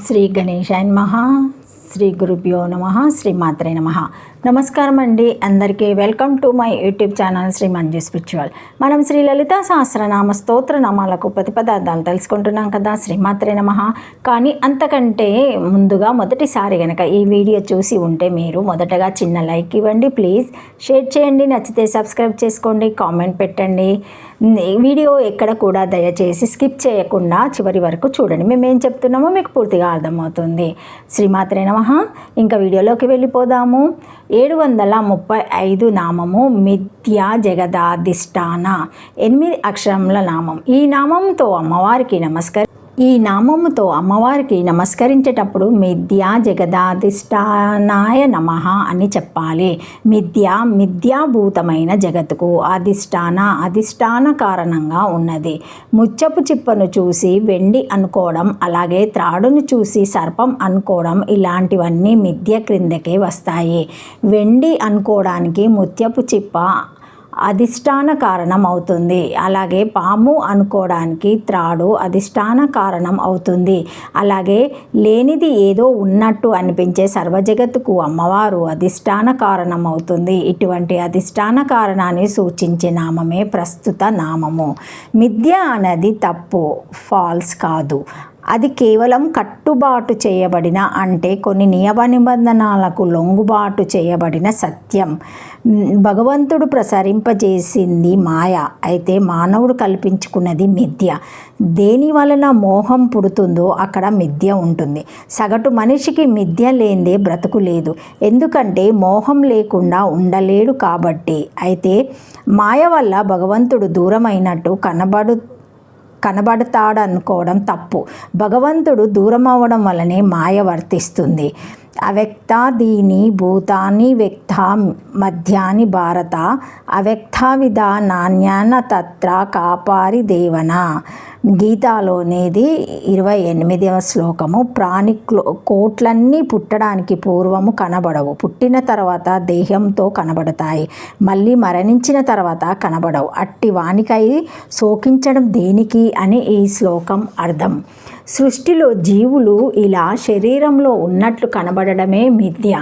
శ్రీ గణేశాయ నమః. శ్రీ గురుభ్యో నమః. శ్రీ మాత్రే నమః. నమస్కారం అండి అందరికీ. Welcome to my YouTube channel Sri Manju spiritual. మనం శ్రీ లలితా సహస్రనామ స్తోత్ర నామాలకు ప్రతిపదార్థాలు తెలుసుకుంటున్నాం కదా. శ్రీ మాత్రే నమః. కానీ అంతకంటే ముందుగా మొదటిసారి కనుక ఈ వీడియో చూసి ఉంటే మీరు మొదటగా చిన్న లైక్ ఇవ్వండి ప్లీజ్. షేర్ చేయండి, నచ్చితే సబ్స్క్రైబ్ చేసుకోండి, కామెంట్ పెట్టండి. వీడియో ఎక్కడ కూడా దయచేసి స్కిప్ చేయకుండా చివరి వరకు చూడండి. మేము ఏం చెప్తున్నామో మీకు పూర్తిగా అర్థమవుతుంది. శ్రీమాత్రే నమః. ఇంకా వీడియోలోకి వెళ్ళిపోదాము. 735 నామము మిథ్యా జగదాధిష్టాన. 8 అక్షరముల నామం. ఈ నామముతో అమ్మవారికి నమస్కరించేటప్పుడు మిథ్యా జగదాధిష్టానాయ నమః అని చెప్పాలి. మిథ్యాభూతమైన జగత్తుకు అధిష్టాన కారణంగా ఉన్నది. ముత్యపు చిప్పను చూసి వెండి అనుకోవడం, అలాగే త్రాడును చూసి సర్పం అనుకోవడం, ఇలాంటివన్నీ మిథ్య క్రిందకే వస్తాయి. వెండి అనుకోవడానికి ముత్యపు చిప్ప అధిష్టాన కారణం అవుతుంది. అలాగే పాము అనుకోవడానికి త్రాడు అధిష్టాన కారణం అవుతుంది. అలాగే లేనిది ఏదో ఉన్నట్టు అనిపించే సర్వజగత్తుకు అమ్మవారు అధిష్టాన కారణం అవుతుంది. ఇటువంటి అధిష్టాన కారణాన్ని సూచించే నామమే ప్రస్తుత నామము. మిథ్య అనేది తప్పు, ఫాల్స్ కాదు. అది కేవలం కట్టుబాటు చేయబడిన, అంటే కొన్ని నియమ నిబంధనలకు లొంగుబాటు చేయబడిన సత్యం. భగవంతుడు ప్రసరింపజేసింది మాయ, అయితే మానవుడు కల్పించుకున్నది మిథ్య. దేని వలన మోహం పుడుతుందో అక్కడ మిథ్య ఉంటుంది. సగటు మనిషికి మిథ్య లేనిదే బ్రతుకు లేదు, ఎందుకంటే మోహం లేకుండా ఉండలేడు కాబట్టి. అయితే మాయ వల్ల భగవంతుడు దూరమైనట్టు కనబడతాడనుకోవడం తప్పు. భగవంతుడు దూరం అవ్వడం వల్లనే మాయ వర్తిస్తుంది. అవ్యక్తాదీని భూతాని వ్యక్త మధ్యాని భారత అవ్యక్తావిధ నాణ్యాన తత్ర కాపారి దేవన. గీతాలోనేది 28వ శ్లోకము. కోట్లన్నీ పుట్టడానికి పూర్వము కనబడవు, పుట్టిన తర్వాత దేహంతో కనబడతాయి, మళ్ళీ మరణించిన తర్వాత కనబడవు. అట్టి వానికై శోకించడం దేనికి అని ఈ శ్లోకం అర్థం. సృష్టిలో జీవులు ఇలా శరీరంలో ఉన్నట్లు కనబడడమే మిథ్య.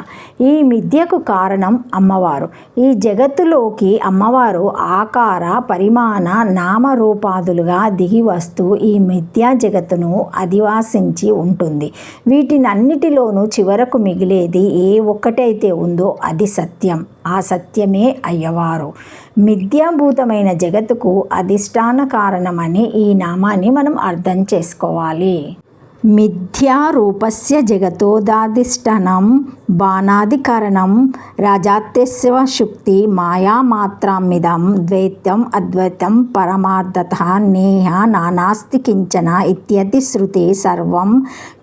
ఈ మిథ్యకు కారణం అమ్మవారు. ఈ జగత్తులోకి అమ్మవారు ఆకార పరిమాణ నామరూపాదులుగా దిగి వస్తూ ఈ మిథ్యా జగత్తును అధివాసించి ఉంటుంది. వీటినన్నిటిలోనూ చివరకు మిగిలేది ఏ ఒక్కటైతే ఉందో అది సత్యం. ఆ సత్యమే అయ్యవారు. మిథ్యాభూతమైన జగత్తుకు అధిష్టాన కారణమని ఈ నామాన్ని మనం అర్థం చేసుకోవాలి. మిథ్యారూపస్య జగతోదాధిష్టానం బాణాధికరణం రాజాత్యస్య శుక్తి మాయామాత్రామిదం ద్వైతం అద్వైతం పరమార్థతః నేహ నానాస్తి కించన ఇత్యది శృతే సర్వం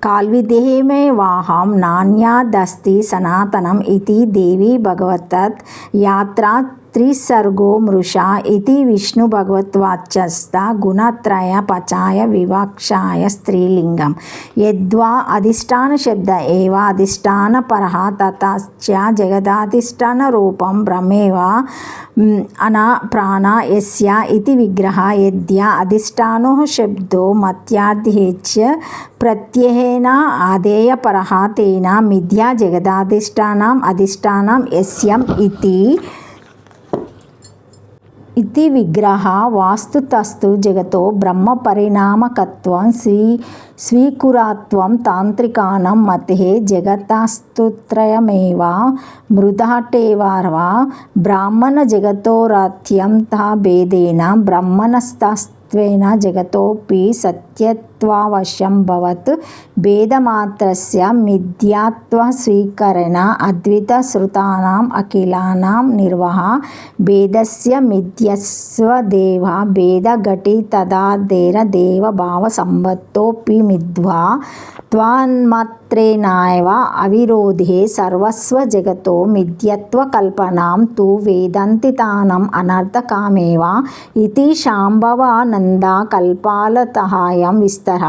కాల్విదేహమేవాహం నాన్యాదస్తి సనాతనం ఇతి దేవి భగవతత్ యాత్రా త్రిసర్గో మృషా ఇతి విష్ణు భగవత్వాచ్యస్త గుణత్రయ పచాయ వివక్షాయ స్త్రీలింగం యద్వా అధిష్టాన శబ్ద ఏవ అధిష్టాన పరః తతశ్చ జగదాధిష్టాన రూపం బ్రహ్మేవ అన ప్రాణ యస్య ఇతి విగ్రహ యద్య అధిష్టానో శబ్దో మత్యాధ్యేచ్య ప్రత్యయేన ఆదేయ పరః తేన మిథ్యా జగదాధిష్టానం అధిష్టానం యస్యం ఇతి విగ్రహ వాస్తుతస్తు జగతో బ్రహ్మ పరిణామకత్వం స్వీకురాత్వం తాంత్రికానం మతే జగతస్తుత్రయమేవ మృదాటేవార్వా బ్రాహ్మణ జగతోరాత్యం తా భేదేన బ్రహ్మణస్తత్వేన జగతోపి సత్యత్వావశ్యం భవత్ భేదమాత్రస్య మిథ్యాత్వ స్వీకరణ అద్విత శ్రుతానాం అఖిలానాం నిర్వహ భేదస్య మిథ్యస్వ దేవ భేద ఘటి తదాదేర దేవ భావ సంబత్తోపి మిథ్వా త్వాన్మాత్రేణైవ అవిరోధే సర్వస్వ జగతో మిథ్యత్వ కల్పనాం తు వేదంతి తానం అనర్థకామేవ ఇతి శాంభవానంద కల్పాలతహాయం విస్తర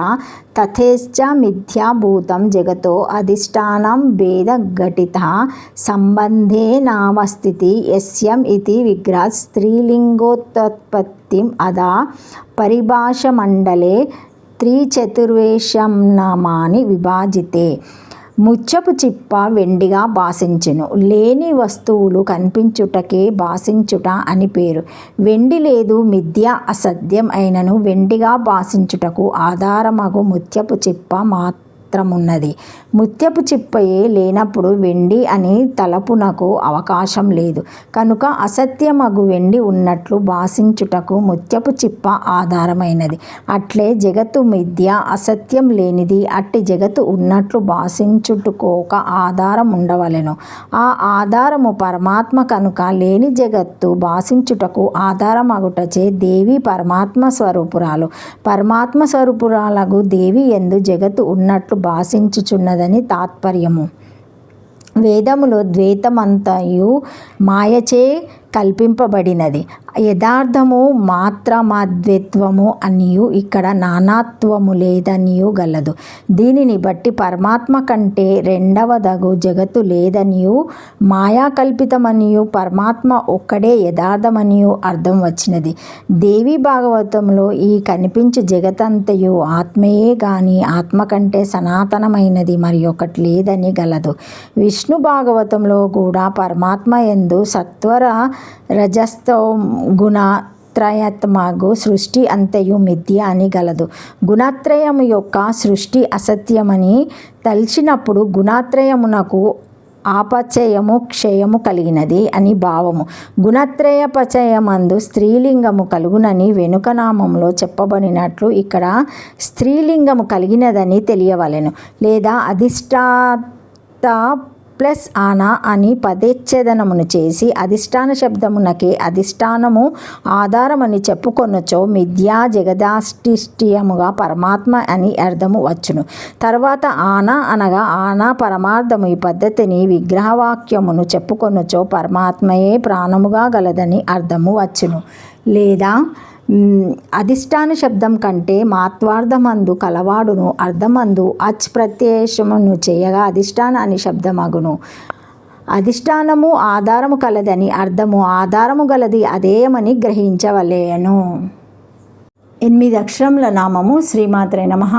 తథేశ్చ మిథ్యాభూతం జగతో అధిష్టానం భేద ఘటిత సంబంధేనావస్థితి యస్యం ఇతి విగ్రహ స్త్రీలింగోత్పత్తిం అదా పరిభాషమండలే త్రిచతుర్వేషంనామాని విభాజితే. ముత్యపు చిప్ప వెండిగా భాషించును. లేని వస్తువులు కనిపించుటకే భాషించుట అని పేరు. వెండి లేదు మిథ్య అసత్యం అయినను వెండిగా భాషించుటకు ఆధారమగు ముత్యపు చిప్ప మాత్రమున్నది. ముత్యపు చిప్పయే లేనప్పుడు వెండి అని తలపునకు అవకాశం లేదు. కనుక అసత్యమగు వెండి ఉన్నట్లు భాషించుటకు ముత్యపు చిప్ప ఆధారమైనది. అట్లే జగత్తు మిథ్య అసత్యం లేనిది. అట్టి జగత్తు ఉన్నట్లు భాషించుటకోక ఆధారం ఉండవలెను. ఆ ఆధారము పరమాత్మ కనుక లేని జగత్తు భాషించుటకు ఆధారమగుటచే దేవి పరమాత్మ స్వరూపురాలు. పరమాత్మ స్వరూపురాలగు దేవి యందు జగత్తు ఉన్నట్లు భాషించుచున్నదని తాత్పర్యము. వేదములో ద్వైతమంతయు మాయచే కల్పింపబడినది. యథార్థము మాత్రమాద్వైత్వము అనియు ఇక్కడ నానాత్వము లేదనియు గలదు. దీనిని బట్టి పరమాత్మ కంటే రెండవదగు జగత్తు లేదనియు మాయాకల్పితమనియు పరమాత్మ ఒక్కడే యథార్థమనియు అర్థం వచ్చినది. దేవి భాగవతంలో ఈ కనిపించు జగతంతయు ఆత్మయే గాని ఆత్మ కంటే సనాతనమైనది మరి ఒకటి లేదని గలదు. విష్ణు భాగవతంలో కూడా పరమాత్మ యందు సత్వర రజస్తో గుణత్రయత్మగు సృష్టి అంతయు మిథ్య అని గలదు. గుణత్రయము యొక్క సృష్టి అసత్యమని తలిచినప్పుడు గుణత్రయమునకు ఆపచయము క్షయము కలిగినది అని భావము. గుణత్రయపచయమందు స్త్రీలింగము కలుగునని వెనుక నామంలో చెప్పబడినట్లు ఇక్కడ స్త్రీలింగము కలిగినదని తెలియవలెను. లేదా అధిష్టాత ప్లస్ ఆనా అని పదేచ్ఛేదనమును చేసి అధిష్టాన శబ్దమునకే అధిష్టానము ఆధారమని చెప్పుకొనొచ్చో మిథ్యా జగదాష్టిష్టియముగా పరమాత్మ అని అర్థము వచ్చును. తర్వాత ఆనా అనగా ఆనా పరమార్థము. ఈ పద్ధతిని విగ్రహవాక్యమును చెప్పుకొనొచ్చో పరమాత్మయే ప్రాణముగా గలదని అర్థము వచ్చును. లేదా అధిష్టాన శబ్దం కంటే మాత్వార్థమందు కలవాడును అర్థమందు అచ్ ప్రత్యయమును చేయగా అధిష్టాన అని శబ్దమగును. అధిష్టానము ఆధారము కలదని అర్థము. ఆధారము గలది అదేయమని గ్రహించవలేను. 8 అక్షరముల నామము శ్రీమాత్రే నమః.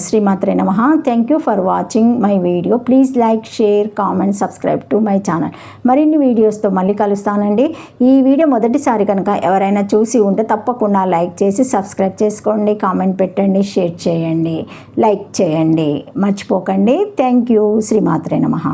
శ్రీమాత్రే నమః. Thank you for watching my video. Please like, share, comment, subscribe to my channel. మరిన్ని వీడియోస్తో మళ్ళీ కలుస్తానండి. ఈ వీడియో మొదటిసారి కనుక ఎవరైనా చూసి ఉంటే తప్పకుండా లైక్ చేసి సబ్స్క్రైబ్ చేసుకోండి, కామెంట్ పెట్టండి, షేర్ చేయండి, లైక్ చేయండి, మర్చిపోకండి. Thank you. శ్రీమాత్రే నమః.